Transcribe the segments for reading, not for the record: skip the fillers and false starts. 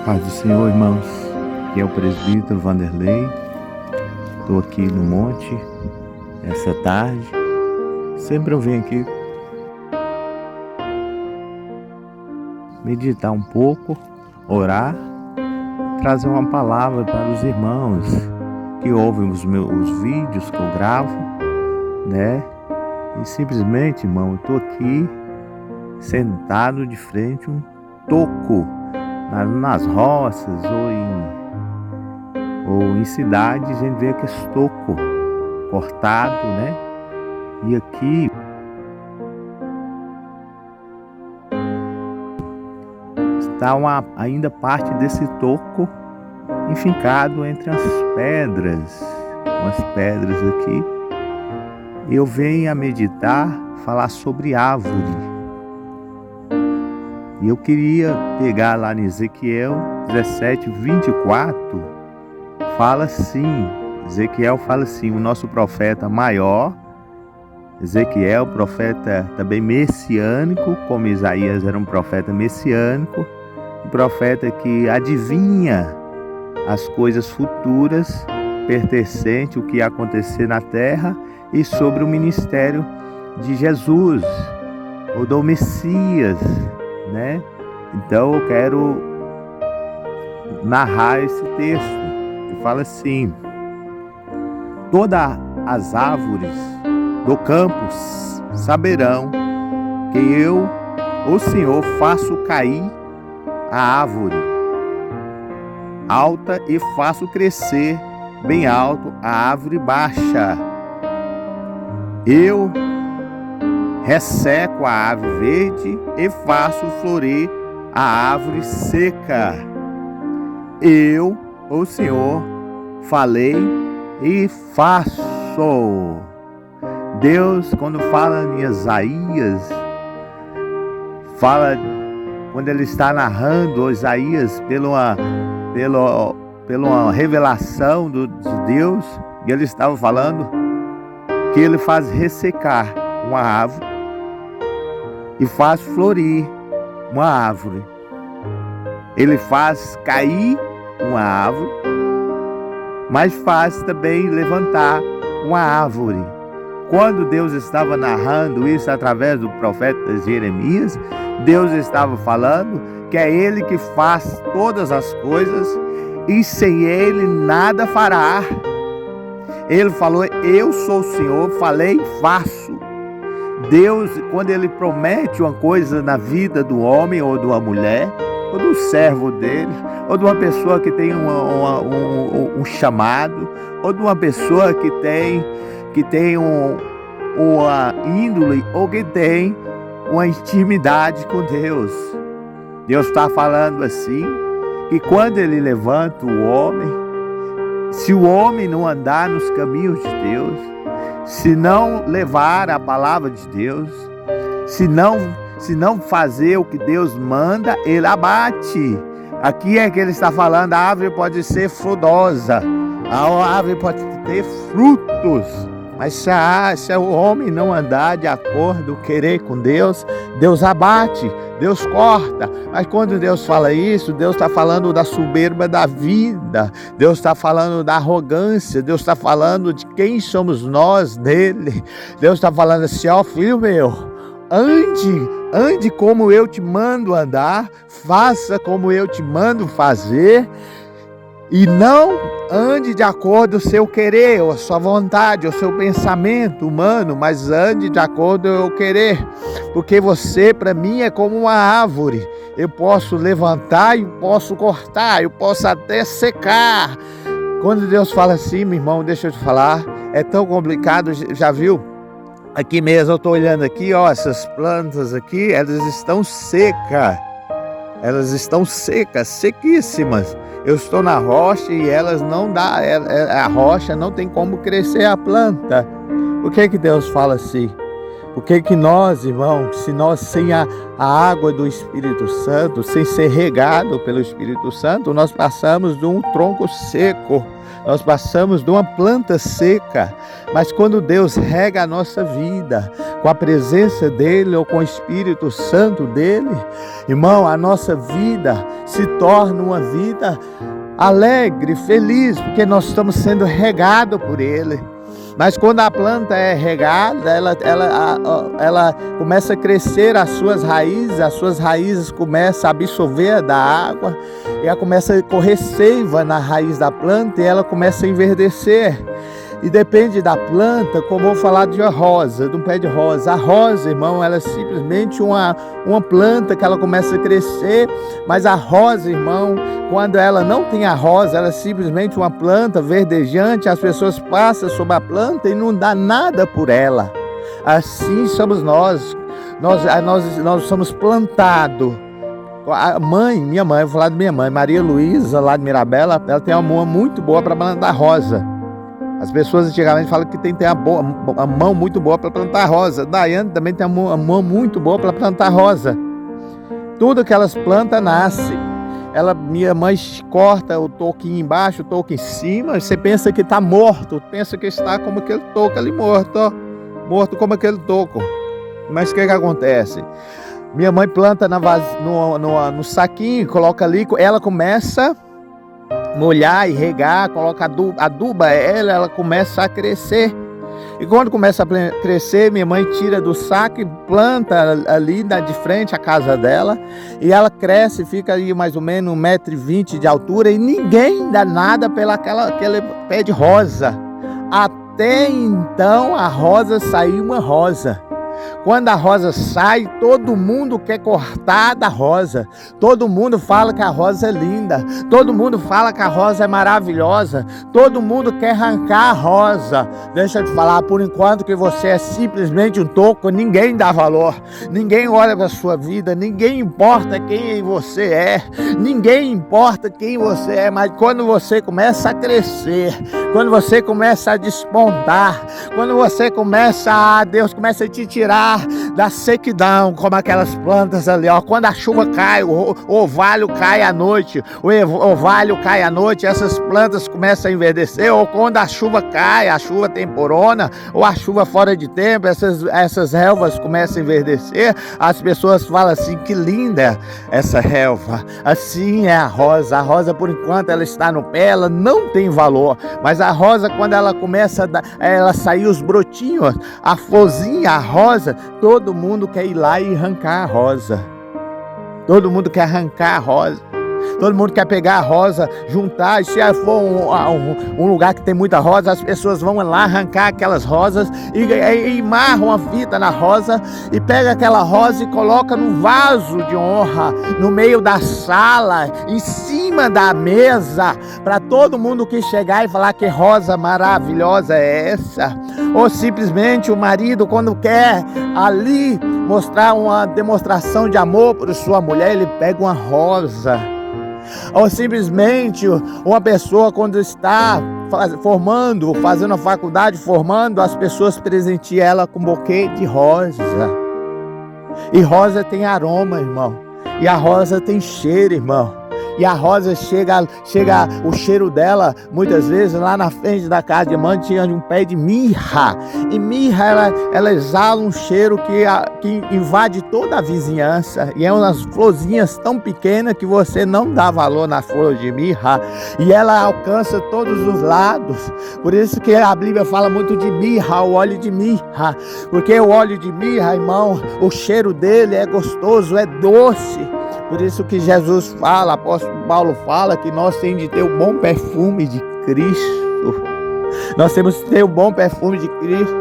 Paz do Senhor, irmãos. Aqui é o presbítero Vanderlei. Estou aqui no monte essa tarde. Sempre eu venho aqui meditar um pouco, orar, trazer uma palavra para os irmãos que ouvem os meus vídeos que eu gravo, né? E simplesmente, irmão, eu estou aqui sentado de frente a um toco nas roças ou em cidades. A gente vê aquele toco cortado, né? E aqui está ainda parte desse toco enfincado entre as pedras, umas pedras aqui. Eu venho a meditar, falar sobre árvore. E eu queria pegar lá em Ezequiel 17:24, fala assim, Ezequiel fala assim, o nosso profeta maior, Ezequiel, profeta também messiânico, como Isaías era um profeta messiânico, um profeta que adivinha as coisas futuras pertencentes ao que ia acontecer na terra e sobre o ministério de Jesus, ou do Messias, né? Então eu quero narrar esse texto que fala assim: todas as árvores do campo saberão que eu, o Senhor, faço cair a árvore alta e faço crescer bem alto a árvore baixa. Eu resseco a árvore verde e faço florir a árvore seca. Eu, o Senhor, falei e faço. Deus, quando fala em Isaías, fala quando ele está narrando Isaías pela revelação de Deus, e ele estava falando que ele faz ressecar uma árvore e faz florir uma árvore. Ele faz cair uma árvore, mas faz também levantar uma árvore. Quando Deus estava narrando isso através do profeta Jeremias, Deus estava falando que é Ele que faz todas as coisas e sem Ele nada fará. Ele falou: eu sou o Senhor, falei e faço. Deus, quando Ele promete uma coisa na vida do homem ou de uma mulher, ou do servo dele, ou de uma pessoa que tem um chamado, ou de uma pessoa que tem uma índole, ou que tem uma intimidade com Deus. Deus está falando assim, que quando Ele levanta o homem, se o homem não andar nos caminhos de Deus, se não levar a palavra de Deus, se não fazer o que Deus manda, Ele abate. Aqui é que Ele está falando, a árvore pode ser frutosa, a árvore pode ter frutos, mas se o homem não andar de acordo, querer com Deus, Deus abate, Deus corta. Mas quando Deus fala isso, Deus está falando da soberba da vida, Deus está falando da arrogância, Deus está falando de quem somos nós nele. Deus está falando assim: ó filho meu, ande como eu te mando andar, faça como eu te mando fazer, e não ande de acordo com o seu querer, ou a sua vontade, ou o seu pensamento humano, mas ande de acordo com o eu querer, porque você para mim é como uma árvore. Eu posso levantar e posso cortar, eu posso até secar. Quando Deus fala assim, meu irmão, deixa eu te falar, é tão complicado. Já viu? Aqui mesmo eu estou olhando aqui, ó, essas plantas aqui, elas estão secas. Elas estão secas, sequíssimas. Eu estou na rocha e elas não dá, a rocha não tem como crescer a planta. Por que Deus fala assim? Por que nós, irmãos, se nós sem a água do Espírito Santo, sem ser regado pelo Espírito Santo, nós passamos de um tronco seco. Nós passamos de uma planta seca, mas quando Deus rega a nossa vida com a presença dEle ou com o Espírito Santo dEle, irmão, a nossa vida se torna uma vida alegre, feliz, porque nós estamos sendo regados por Ele. Mas quando a planta é regada, ela começa a crescer as suas raízes começam a absorver da água, e ela começa a correr seiva na raiz da planta e ela começa a enverdecer. E depende da planta, como vou falar de uma rosa, de um pé de rosa. A rosa, irmão, ela é simplesmente uma planta que ela começa a crescer, mas a rosa, irmão, quando ela não tem a rosa, ela é simplesmente uma planta verdejante, as pessoas passam sobre a planta e não dá nada por ela. Assim somos nós somos plantados. Minha mãe, vou falar de minha mãe, Maria Luísa, lá de Mirabela, ela tem uma mão muito boa para plantar rosa. As pessoas antigamente falam que tem que ter uma mão muito boa para plantar rosa. Daiane também tem uma mão muito boa para plantar rosa. Tudo que elas plantam nasce. Minha mãe corta o toquinho embaixo, o toco em cima. Você pensa que está morto, pensa que está como aquele toco ali morto, ó. Morto como aquele toco. Mas o que acontece? Minha mãe planta no saquinho, coloca ali, ela começa molhar e regar, coloca aduba ela começa a crescer. E quando começa a crescer, minha mãe tira do saco e planta ali de frente à casa dela. E ela cresce, fica aí mais ou menos 1,20 m de altura. E ninguém dá nada aquele pé de rosa. Até então a rosa saiu uma rosa. Quando a rosa sai, todo mundo quer cortar da rosa. Todo mundo fala que a rosa é linda. Todo mundo fala que a rosa é maravilhosa. Todo mundo quer arrancar a rosa. Deixa eu te falar, por enquanto que você é simplesmente um toco, ninguém dá valor. Ninguém olha para a sua vida. Ninguém importa quem você é. Ninguém importa quem você é. Mas quando você começa a crescer, quando você começa a despontar, quando você Deus começa a te tirar da sequidão, como aquelas plantas ali, ó. Quando a chuva cai, o orvalho cai à noite, essas plantas começam a enverdecer. Ou quando a chuva cai, a chuva temporona, ou a chuva fora de tempo, essas relvas começam a enverdecer. As pessoas falam assim: que linda essa relva. Assim é a rosa, por enquanto ela está no pé, ela não tem valor. Mas a rosa, quando ela começa ela sair os brotinhos, a florzinha, a rosa, todo mundo quer ir lá e arrancar a rosa. Todo mundo quer arrancar a rosa. Todo mundo quer pegar a rosa, juntar. E se for um lugar que tem muita rosa, as pessoas vão lá arrancar aquelas rosas e amarram a fita na rosa e pega aquela rosa e coloca num vaso de honra no meio da sala, em cima da mesa, para todo mundo que chegar e falar: que rosa maravilhosa é essa? Ou simplesmente o marido, quando quer ali mostrar uma demonstração de amor para sua mulher, ele pega uma rosa. Ou simplesmente uma pessoa, quando está fazendo a faculdade, as pessoas presenteiam ela com um buquê de rosa. E rosa tem aroma, irmão. E a rosa tem cheiro, irmão. E a rosa chega o cheiro dela, muitas vezes lá na frente da casa de mãe tinha um pé de mirra. E mirra, ela exala um cheiro que invade toda a vizinhança. E é umas florzinhas tão pequenas que você não dá valor na flor de mirra. E ela alcança todos os lados. Por isso que a Bíblia fala muito de mirra, o óleo de mirra. Porque o óleo de mirra, irmão, o cheiro dele é gostoso, é doce. Por isso que Jesus fala, apóstolo Paulo fala, que nós temos de ter o bom perfume de Cristo. Nós temos que ter o bom perfume de Cristo.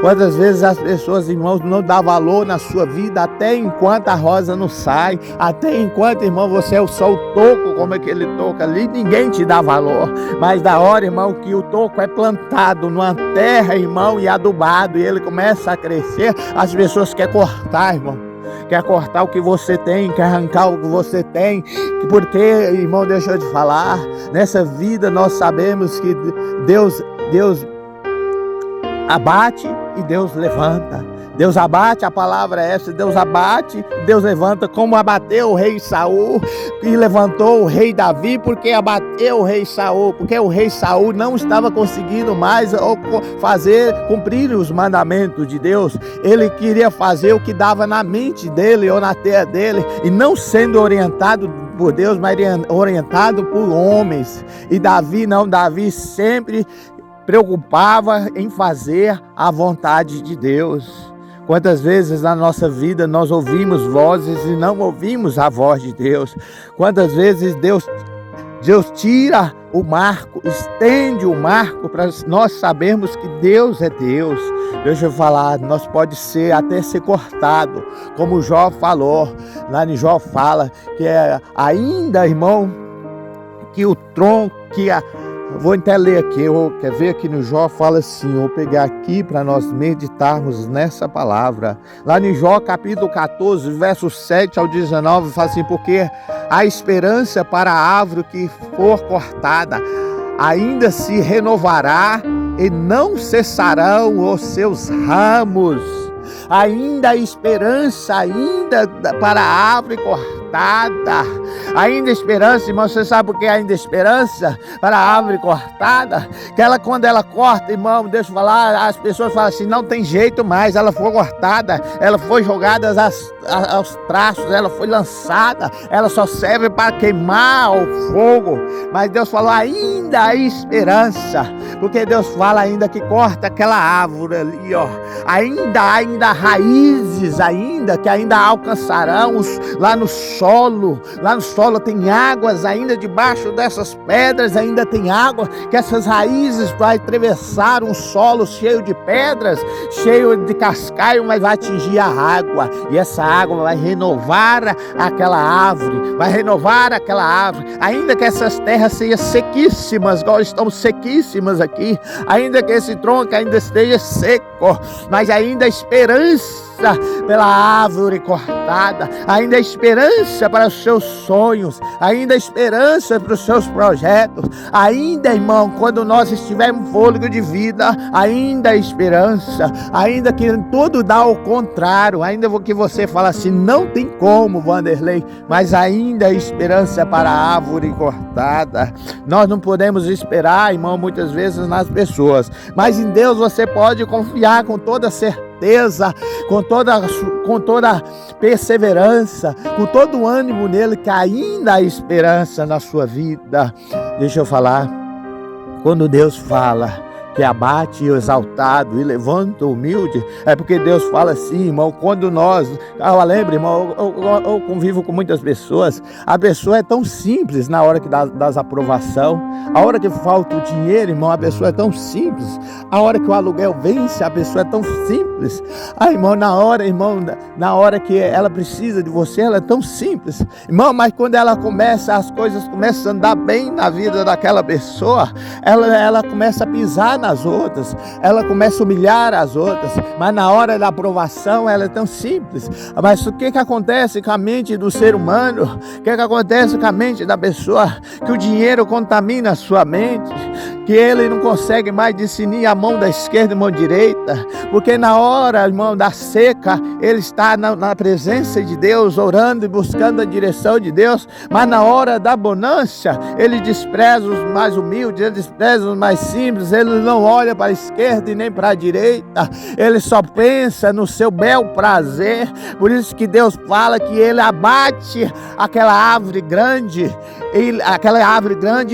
Quantas vezes as pessoas, irmãos, não dão valor na sua vida, até enquanto a rosa não sai, até enquanto, irmão, você é só o toco, como aquele toco ali, ninguém te dá valor. Mas da hora, irmão, que o toco é plantado numa terra, irmão, e adubado, e ele começa a crescer, as pessoas querem cortar, irmão. Quer cortar o que você tem, quer arrancar o que você tem. Porque, irmão, deixa eu te falar, nessa vida nós sabemos que Deus abate e Deus levanta. Deus abate, a palavra é essa, Deus abate, Deus levanta, como abateu o rei Saul e levantou o rei Davi, porque abateu o rei Saul, porque o rei Saul não estava conseguindo mais cumprir os mandamentos de Deus. Ele queria fazer o que dava na mente dele ou na terra dele, e não sendo orientado por Deus, mas orientado por homens. E Davi não, Davi sempre preocupava em fazer a vontade de Deus. Quantas vezes na nossa vida nós ouvimos vozes e não ouvimos a voz de Deus? Quantas vezes Deus tira o marco, estende o marco para nós sabermos que Deus é Deus. Deixa eu falar, nós pode até ser cortado, como Jó falou. Lá em Jó fala que ainda, irmão, que o tronco, vou até ler aqui, quer ver aqui no Jó, fala assim, vou pegar aqui para nós meditarmos nessa palavra. Lá em Jó, capítulo 14, versos 7 ao 19, fala assim, porque a esperança para a árvore que for cortada ainda se renovará e não cessarão os seus ramos. Ainda há esperança, ainda para a árvore cortada, ainda esperança, irmão. Você sabe por que ainda esperança para a árvore cortada? Que quando ela corta, irmão, deixa eu falar, as pessoas falam assim, não tem jeito mais, ela foi cortada, ela foi jogada aos traços, ela foi lançada, ela só serve para queimar o fogo. Mas Deus falou, ainda há esperança, porque Deus fala ainda que corta aquela árvore ali, ó, ainda raízes, ainda que ainda alcançarão lá no solo tem águas, ainda debaixo dessas pedras ainda tem água, que essas raízes vai atravessar um solo cheio de pedras, cheio de cascaio, mas vai atingir a água, e essa água vai renovar aquela árvore, ainda que essas terras sejam sequíssimas, igual estão sequíssimas aqui, ainda que esse tronco ainda esteja seco, mas ainda há esperança pela árvore cortada, ainda há esperança para os seus sonhos, ainda há esperança para os seus projetos, ainda, irmão, quando nós estivermos fôlego de vida, ainda há esperança, ainda que tudo dá ao contrário, ainda que você fala assim, não tem como, Vanderlei, mas ainda há esperança para a árvore cortada. Nós não podemos esperar, irmão, muitas vezes nas pessoas, mas em Deus você pode confiar com toda certeza, com toda perseverança, com todo o ânimo nele, que ainda há esperança na sua vida. Deixa eu falar, quando Deus fala que abate o exaltado e levanta o humilde, é porque Deus fala assim, irmão, quando nós, lembra, irmão, eu convivo com muitas pessoas, a pessoa é tão simples na hora que das aprovação, a hora que falta o dinheiro, irmão, a pessoa é tão simples, a hora que o aluguel vence, a pessoa é tão simples, irmão, na hora que ela precisa de você, ela é tão simples, irmão, mas quando as coisas começam a andar bem na vida daquela pessoa, ela começa a pisar nas outras, ela começa a humilhar as outras, mas na hora da aprovação ela é tão simples. Mas o que acontece com a mente do ser humano? O que acontece com a mente da pessoa? Que o dinheiro contamina a sua mente, que ele não consegue mais discernir a mão da esquerda e a mão direita, porque na hora, irmão, da seca, ele está na presença de Deus, orando e buscando a direção de Deus, mas na hora da bonança, ele despreza os mais humildes, ele despreza os mais simples, ele não olha para a esquerda e nem para a direita, ele só pensa no seu bel prazer. Por isso que Deus fala que ele abate aquela árvore grande,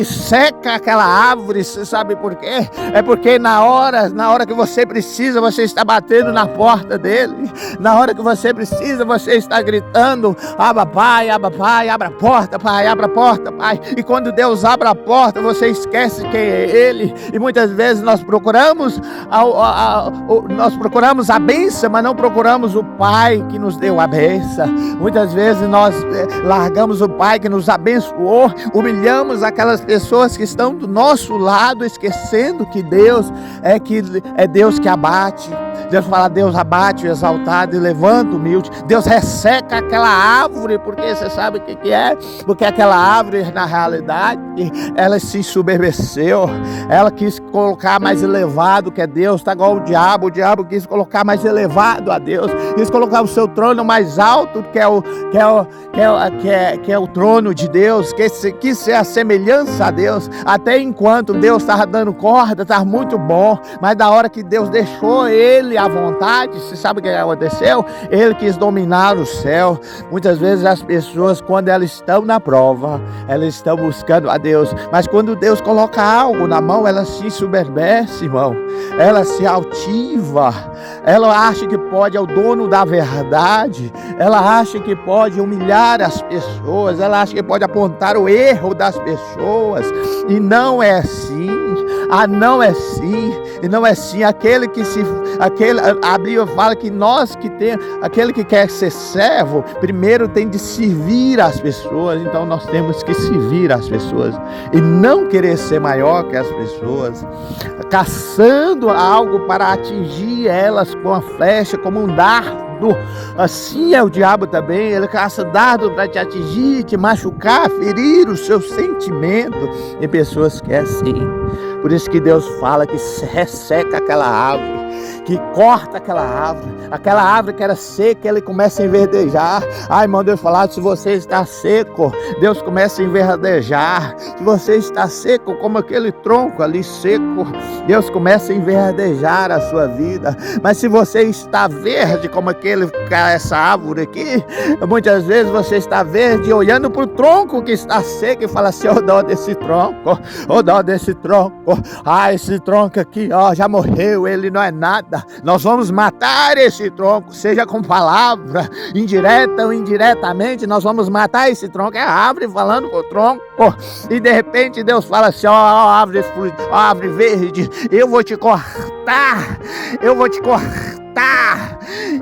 seca aquela árvore. Você sabe por quê? É porque na hora que você precisa, você está batendo na porta dele, na hora que você precisa, você está gritando, abra pai, abra a porta, pai, abra a porta, pai. E quando Deus abre a porta, você esquece quem é ele, e muitas vezes nós procuramos a bênção, mas não procuramos o Pai que nos deu a bênção. Muitas vezes nós largamos o Pai que nos abençoou, humilhamos aquelas pessoas que estão do nosso lado, esquecendo que Deus é Deus que abate Deus fala, Deus abate o exaltado e levanta o humilde. Deus resseca aquela árvore, porque você sabe o que é? Porque aquela árvore, na realidade, ela se ensoberbeceu. Ela quis colocar mais elevado que é Deus. Está igual o diabo quis colocar mais elevado a Deus, quis colocar o seu trono mais alto que é o trono de Deus, quis ser a semelhança a Deus, até enquanto Deus estava dando corda, estava muito bom, mas da hora que Deus deixou ele à vontade, você sabe o que aconteceu? Ele quis dominar o céu. Muitas vezes as pessoas, quando elas estão na prova, elas estão buscando a Deus, mas quando Deus coloca algo na mão, ela se ensoberbece, irmão, ela se altiva, ela acha que pode, é o dono da verdade, ela acha que pode humilhar as pessoas, ela acha que pode apontar o erro das pessoas, e não é assim. Não é assim, e não é assim. A Bíblia fala que aquele que quer ser servo, primeiro tem de servir as pessoas. Então nós temos que servir as pessoas e não querer ser maior que as pessoas, caçando algo para atingir elas com a flecha, como um dardo. Assim é o diabo também, ele caça dardo para te atingir, te machucar, ferir o seu sentimento. Tem pessoas que é assim. Por isso que Deus fala que resseca aquela árvore, que corta aquela árvore que era seca, ele começa a enverdejar. Irmão, Deus fala, se você está seco, Deus começa a enverdejar. Se você está seco, como aquele tronco ali seco, Deus começa a enverdejar a sua vida. Mas se você está verde, como essa árvore aqui, muitas vezes você está verde, olhando para o tronco que está seco e fala assim, dó desse tronco, dó desse tronco. Esse tronco aqui, já morreu, ele não é nada. Nós vamos matar esse tronco, seja com palavra, indireta ou indiretamente, nós vamos matar esse tronco. É a árvore falando com o tronco. E de repente Deus fala assim, árvore verde, eu vou te cortar.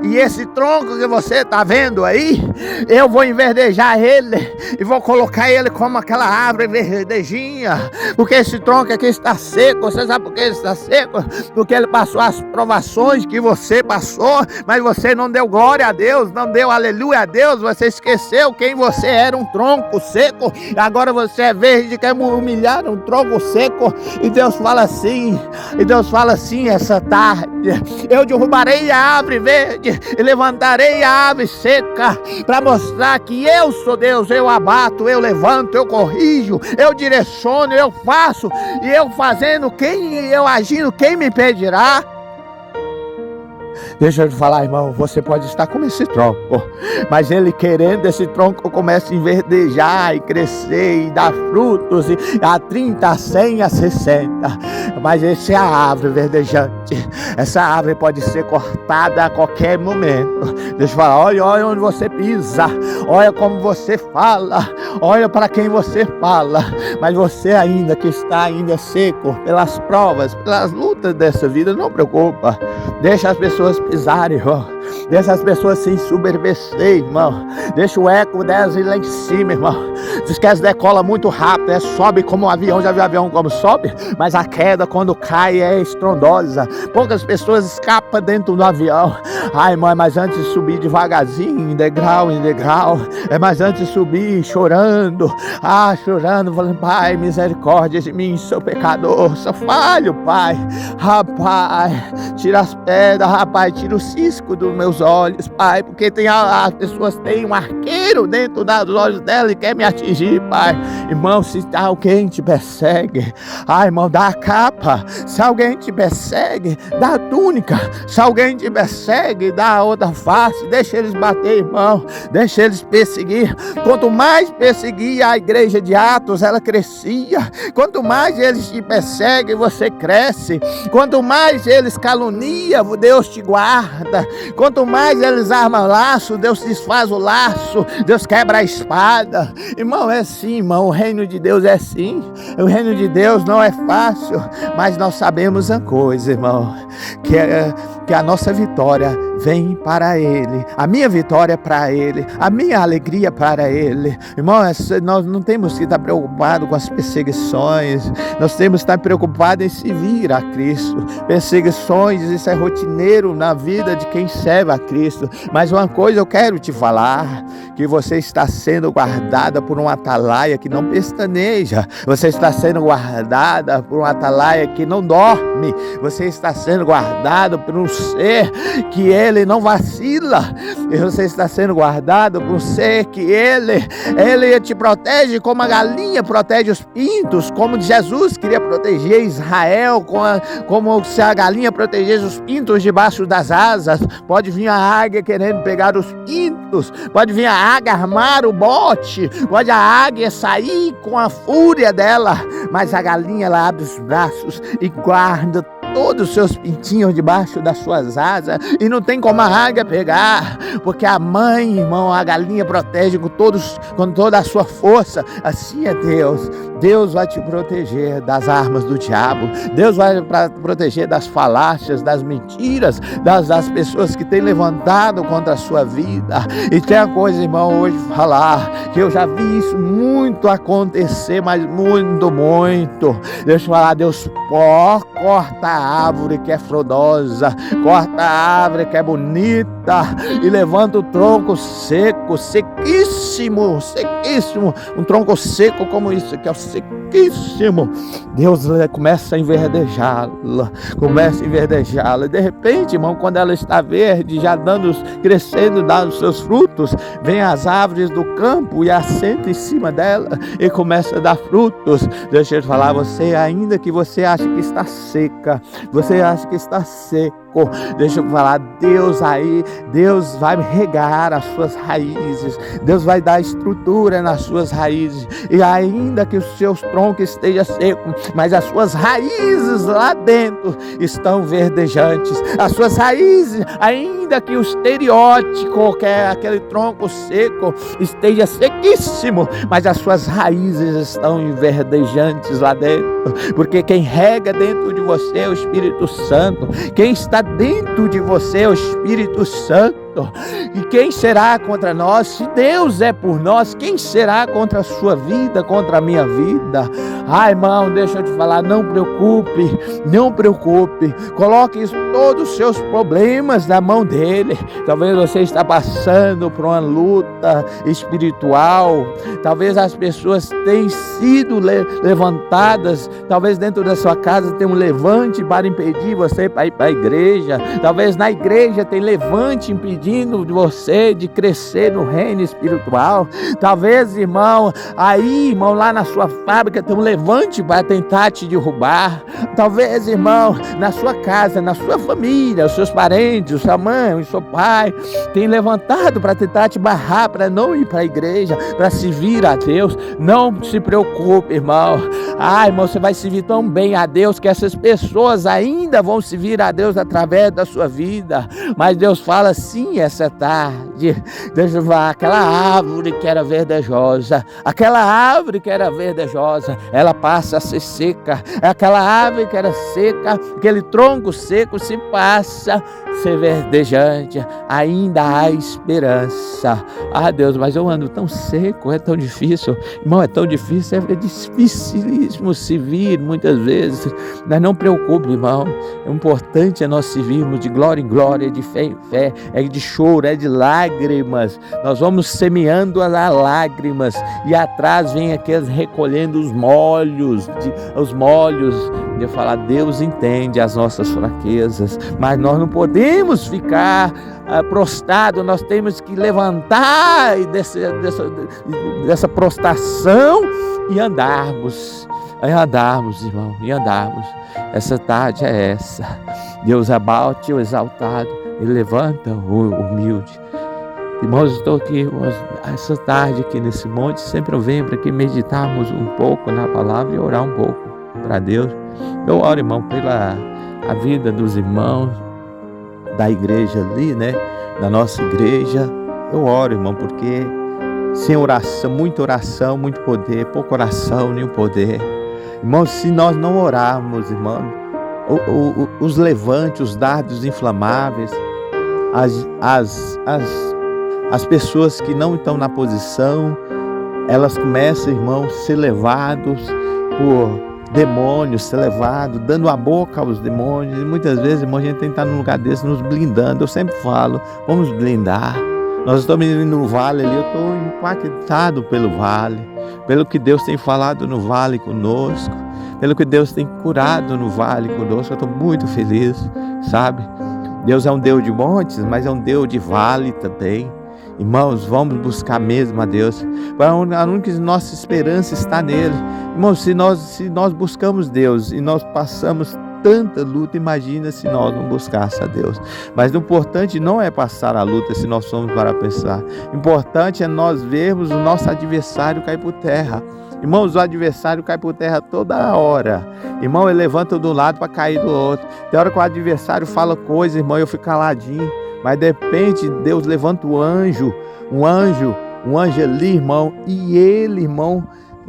E esse tronco que você está vendo aí, eu vou enverdejar ele e vou colocar ele como aquela árvore verdejinha, porque esse tronco aqui está seco. Você sabe por que ele está seco? Porque ele passou as provações que você passou, mas você não deu glória a Deus, não deu aleluia a Deus, você esqueceu quem você era, um tronco seco. Agora você é verde, quer humilhar um tronco seco. E Deus fala assim, essa tarde, eu derrubarei a árvore verde e levantarei a árvore seca, para mostrar que eu sou Deus. Eu abato, eu levanto, eu corrijo, eu direciono, eu faço. E eu fazendo, eu agindo, quem me impedirá? Deixa eu te falar, irmão, você pode estar como esse tronco, mas ele querendo, esse tronco começa a enverdejar e crescer e dar frutos, e a 30, a 100, a 60. Mas essa é a árvore verdejante. Essa árvore pode ser cortada a qualquer momento. Deixa eu falar, olha onde você pisa, olha como você fala, olha para quem você fala. Mas você ainda que está ainda seco pelas provas, pelas lutas dessa vida, não preocupa. Deixa as pessoas pisarem, irmão. Deixa as pessoas se ensoberbecer, irmão. Deixa o eco delas ir lá em cima, irmão. Diz que elas decolam muito rápido, sobe como um avião. Já viu o avião como sobe? Mas a queda quando cai é estrondosa. Poucas pessoas escapam dentro do avião. Irmão, é mais antes de subir devagarzinho, degrau em degrau. É mais antes de subir chorando. Chorando, falando, Pai, misericórdia de mim, sou pecador, sou falho, Pai. Pai, tira as pedras, rapaz, tira o cisco dos meus olhos, Pai, porque as pessoas têm um arqueiro dentro dos olhos dela e quer me atingir, Pai. Irmão, se alguém te persegue, irmão, dá a capa. Se alguém te persegue, dá a túnica. Se alguém te persegue, dá a outra face. Deixa eles bater, irmão, deixa eles perseguir. Quanto mais perseguia a igreja de Atos, ela crescia. Quanto mais eles te perseguem, você cresce. Quanto mais eles caluniam, Deus te guarda. Quanto mais eles armam laço, Deus desfaz o laço, Deus quebra a espada. Irmão, é assim, irmão, o reino de Deus é assim. O reino de Deus não é fácil, mas nós sabemos a coisa, irmão, que que a nossa vitória vem para Ele, a minha vitória é para Ele, a minha alegria é para Ele. Irmão, nós não temos que estar preocupados com as perseguições, nós temos que estar preocupados em servir a Cristo. Perseguições, isso é rotineiro na vida de quem serve a Cristo. Mas uma coisa eu quero te falar, que você está sendo guardada por um atalaia que não pestaneja, você está sendo guardada por um atalaia que não dorme, você está sendo guardado por um ser que ele não vacila, e você está sendo guardado por um ser que ele te protege como a galinha protege os pintos, como Jesus queria proteger Israel, como se a galinha protegesse os pintos debaixo das asas. Pode vir a águia querendo pegar os pintos, pode vir a águia armar o bote, pode a águia sair com a fúria dela, mas a galinha ela abre os braços e guarda todos os seus pintinhos debaixo das suas asas, e não tem como a águia pegar, porque a mãe, irmão, a galinha protege com toda a sua força. Assim é Deus. Deus vai te proteger das armas do diabo, Deus vai proteger das falácias, das mentiras, das pessoas que têm levantado contra a sua vida. E tem uma coisa, irmão, hoje falar, que eu já vi isso muito acontecer, mas muito. Deixa eu falar, Deus corta a árvore que é frondosa, corta a árvore que é bonita e levanta o tronco seco, sequíssimo, um tronco seco como isso, que é o sequíssimo. Deus começa a enverdejá-la, e de repente, irmão, quando ela está verde, já crescendo, dando seus frutos, vem as árvores do campo e assenta em cima dela e começa a dar frutos. Deixa eu te falar, ainda que você ache que está seca, você acha que está seco, deixa eu falar, Deus vai regar as suas raízes, Deus vai dar estrutura nas suas raízes, e ainda que os seus troncos estejam secos, mas as suas raízes lá dentro estão verdejantes, as suas raízes, ainda que o estereótipo, que é aquele tronco seco, esteja sequíssimo, mas as suas raízes estão verdejantes lá dentro, porque quem rega dentro de você é o Espírito Santo, quem está dentro de você é o Espírito Santo. E quem será contra nós? Se Deus é por nós, quem será contra a sua vida, contra a minha vida? Irmão, deixa eu te falar, não preocupe, coloque todos os seus problemas na mão dele. Talvez você está passando por uma luta espiritual, talvez as pessoas tenham sido levantadas, talvez dentro da sua casa tem um levante para impedir você para ir para a igreja, talvez na igreja tem levante impedindo de você de crescer no reino espiritual, talvez, irmão, lá na sua fábrica tem um levante para tentar te derrubar, talvez, irmão, na sua casa, na sua família, os seus parentes, sua mãe, o seu pai, tem levantado para tentar te barrar, para não ir para a igreja, para servir a Deus. Não se preocupe, irmão. Irmão, você vai servir tão bem a Deus que essas pessoas ainda vão servir a Deus através da sua vida. Mas Deus fala assim essa tarde, deixa eu falar, aquela árvore que era verdejosa, ela passa a ser seca. Aquela árvore que era seca, aquele tronco seco se passa a ser verdejante. Ainda há esperança. Deus, mas eu ando tão seco, é tão difícil. Irmão, é tão difícil, é dificilíssimo servir muitas vezes. Mas não preocupe, irmão. O importante é nós servirmos de glória em glória, de fé em fé, é de choro, é de lágrimas. Nós vamos semeando as lágrimas e atrás vem aqueles recolhendo os molhos. De falar, Deus entende as nossas fraquezas, mas nós não podemos ficar prostrado, nós temos que levantar dessa prostração e andarmos, irmão, essa tarde é essa. Deus abate o exaltado e levanta o humilde. Irmãos, estou aqui essa tarde aqui nesse monte, sempre eu venho para aqui meditarmos um pouco na palavra e orar um pouco para Deus. Eu oro, irmão, pela a vida dos irmãos da igreja ali, né? Da nossa igreja. Eu oro, irmão, porque sem oração, muito poder, pouca oração, nenhum poder. Irmão, se nós não orarmos, irmão, os levantes, os dardos inflamáveis, as pessoas que não estão na posição, elas começam, irmão, a ser levados por demônios, ser levado, dando a boca aos demônios. E muitas vezes, irmão, a gente tem que estar num lugar desse, nos blindando. Eu sempre falo, vamos blindar. Nós estamos indo no vale ali, eu estou impactado pelo vale, pelo que Deus tem falado no vale conosco, pelo que Deus tem curado no vale conosco. Eu estou muito feliz, sabe? Deus é um Deus de montes, mas é um Deus de vale também. Irmãos, vamos buscar mesmo a Deus. A única nossa esperança está nele. Irmãos, se nós buscamos Deus e nós passamos tanta luta, imagina se nós não buscássemos a Deus. Mas o importante não é passar a luta se nós formos para pensar. O importante é nós vermos o nosso adversário cair por terra. Irmãos, o adversário cai por terra toda hora. Irmão, ele levanta de um lado para cair do outro. Tem hora que o adversário fala coisa, irmão, eu fico caladinho. Mas de repente Deus levanta um anjo ali, irmão, e ele, irmão,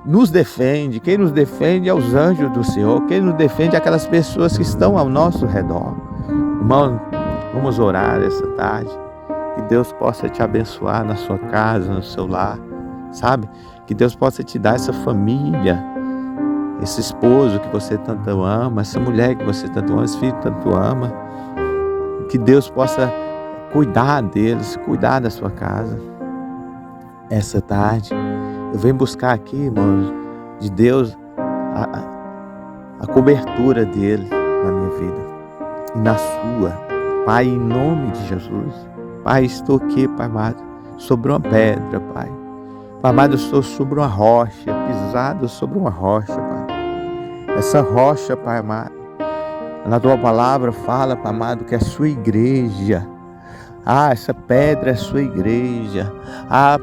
nos defende. Quem nos defende é os anjos do Senhor. Quem nos defende é aquelas pessoas que estão ao nosso redor. Irmão, vamos orar essa tarde. Que Deus possa te abençoar na sua casa, no seu lar, sabe? Que Deus possa te dar essa família, esse esposo que você tanto ama, essa mulher que você tanto ama, esse filho que tanto ama. Que Deus possa cuidar deles, cuidar da sua casa. Essa tarde, eu venho buscar aqui, irmãos, de Deus, a cobertura dele na minha vida e na sua. Pai, em nome de Jesus. Pai, estou aqui, Pai amado, sobre uma pedra, Pai. Pai amado, eu estou sobre uma rocha, pisado sobre uma rocha, Pai. Essa rocha, Pai amado, na tua palavra fala, Pai amado, que é a sua igreja. Essa pedra é a sua igreja.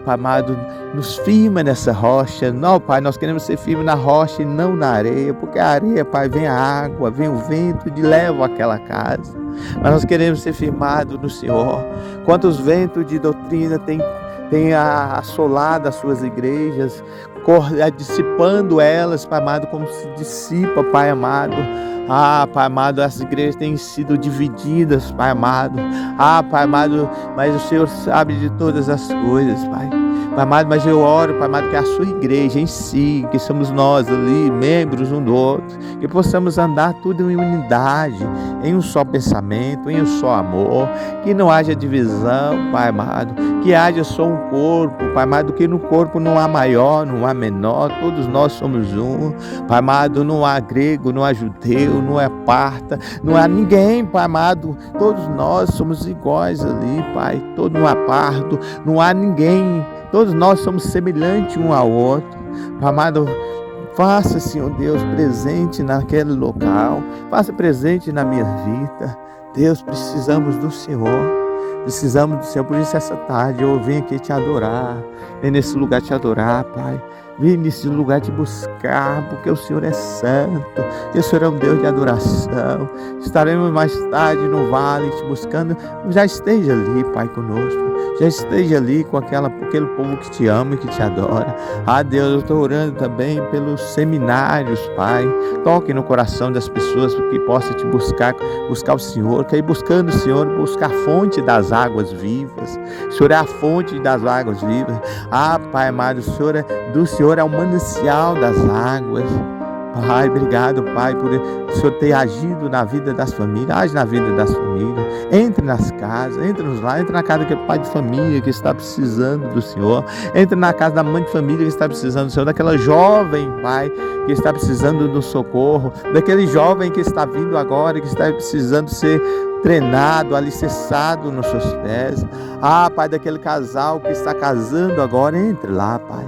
Pai amado, nos firma nessa rocha. Não, Pai, nós queremos ser firmes na rocha e não na areia, porque a areia, Pai, vem a água, vem o vento e leva aquela casa. Mas nós queremos ser firmados no Senhor. Quantos ventos de doutrina tem assolado as suas igrejas, dissipando elas, Pai amado, como se dissipa, Pai amado. Pai amado, as igrejas têm sido divididas, Pai amado. Pai amado, mas o Senhor sabe de todas as coisas, Pai. Pai amado, mas eu oro, Pai amado, que a sua igreja em si, que somos nós ali, membros um do outro, que possamos andar tudo em unidade, em um só pensamento, em um só amor, que não haja divisão, Pai amado, que haja só um corpo, Pai amado, que no corpo não há maior, não há menor, todos nós somos um, Pai amado, não há grego, não há judeu, não há parta, não há ninguém, Pai amado, todos nós somos iguais ali, Pai, não há pardo, não há ninguém. Todos nós somos semelhantes um ao outro. Pai amado, faça, Senhor Deus, presente naquele local. Faça presente na minha vida. Deus, precisamos do Senhor. Precisamos do Senhor. Por isso, essa tarde eu venho aqui te adorar. Venho nesse lugar te adorar, Pai. Vim nesse lugar te buscar, porque o Senhor é santo, e o Senhor é um Deus de adoração. Estaremos mais tarde no vale te buscando. Já esteja ali, Pai, conosco. Já esteja ali com aquele povo que te ama e que te adora. Deus, eu estou orando também pelos seminários, Pai. Toque no coração das pessoas que possam te buscar o Senhor, que aí buscando o Senhor, buscar a fonte das águas vivas. O Senhor é a fonte das águas vivas. Pai amado, o Senhor é o manancial das águas. Pai, obrigado, Pai, por o Senhor ter agido na vida das famílias. Age na vida das famílias. Entre nas casas, entre nos lares, entre na casa daquele pai de família que está precisando do Senhor. Entre na casa da mãe de família que está precisando do Senhor. Daquela jovem, Pai, que está precisando do socorro. Daquele jovem que está vindo agora, que está precisando ser treinado, alicerçado nos seus pés. Pai, daquele casal que está casando agora, entre lá, Pai.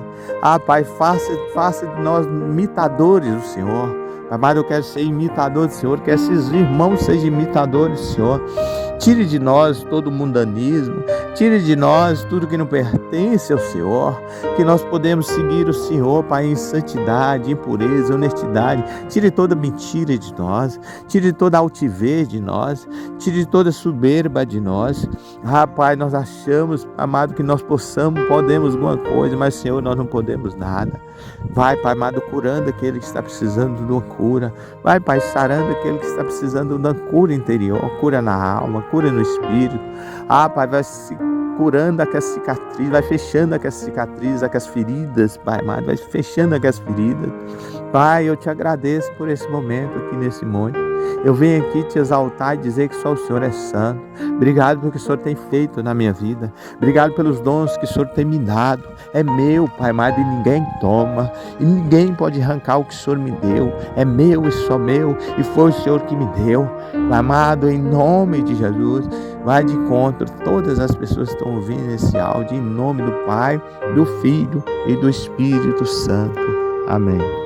Pai, faça de nós imitadores do Senhor. Pai amado, eu quero ser imitador do Senhor, que esses irmãos sejam imitadores do Senhor. Tire de nós todo o mundanismo, Tire de nós tudo que não pertence ao Senhor, que nós podemos seguir o Senhor, Pai, em santidade, em pureza, honestidade. Tire toda mentira de nós, tire toda altivez de nós, tire toda soberba de nós. Pai, nós achamos, amado, que nós podemos alguma coisa, mas, Senhor, nós não podemos nada. Vai, Pai amado, curando aquele que está precisando de uma cura. Vai, Pai, sarando aquele que está precisando de uma cura interior, cura na alma, cura no espírito. Pai, vai se curando aquelas cicatrizes, vai fechando aquelas cicatrizes, aquelas feridas, Pai amado, vai fechando aquelas feridas. Pai, eu te agradeço por esse momento aqui nesse monte. Eu venho aqui te exaltar e dizer que só o Senhor é santo. Obrigado pelo que o Senhor tem feito na minha vida. Obrigado pelos dons que o Senhor tem me dado. É meu, Pai amado, e ninguém toma. E ninguém pode arrancar o que o Senhor me deu. É meu e só meu. E foi o Senhor que me deu. Pai amado, em nome de Jesus, vai de encontro todas as pessoas que estão ouvindo esse áudio. Em nome do Pai, do Filho e do Espírito Santo. Amém.